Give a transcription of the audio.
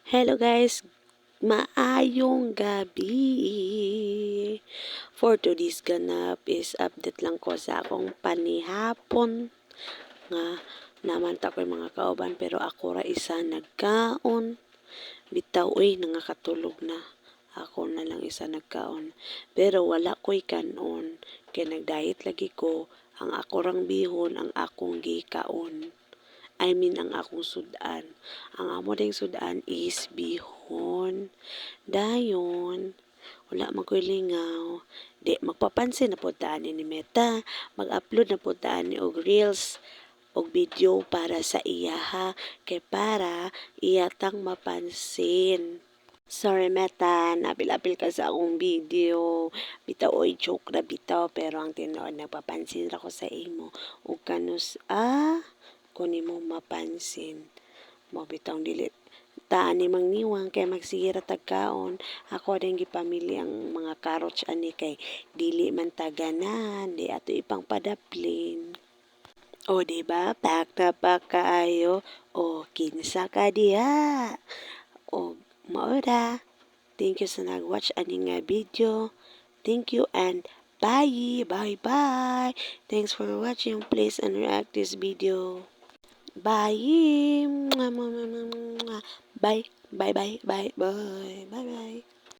Hello guys, maayong gabi. For today's ganap is update lang ko sa akong panihapon nga naman ta ko'y mga kauban pero ako ra isa nagkaon. Bitaw oy nangakatulog na. Ako na lang isa nagkaon. Pero wala ko'y kanon kay nagdiet lagi ko. Ang ako rang bihon ang akong gikaon. Ang akong sudan. Ang amo ding sudan is bihon. Dayon, wala man ko'y lingaw. Di, magpapansin na po taan ni Meta. Mag-upload na po taan ni og reels og video para sa iya ha. Kay para iyatang mapansin. Sorry Meta, nabil-apil ka sa akong video. Bitaw oy joke na bitaw pero ang tinuod nagpapansin ra ko sa imo. Ug kanus kunin mo mapansin. Mo bitong dili taan ni mangniwang kay magsira tagkaon. Ako din gipamili ang mga carrots ani kay dili man taganan, di ato ipang padaplin. O diba, pak na pak kaayo. O kinsa ka diha. O maura. Thank you sa nag-watch ani nga video. Thank you and bye. Bye bye. Thanks for watching. Please and react this video. Bye. Bye. Bye. Bye. Bye. Bye. Bye. Bye.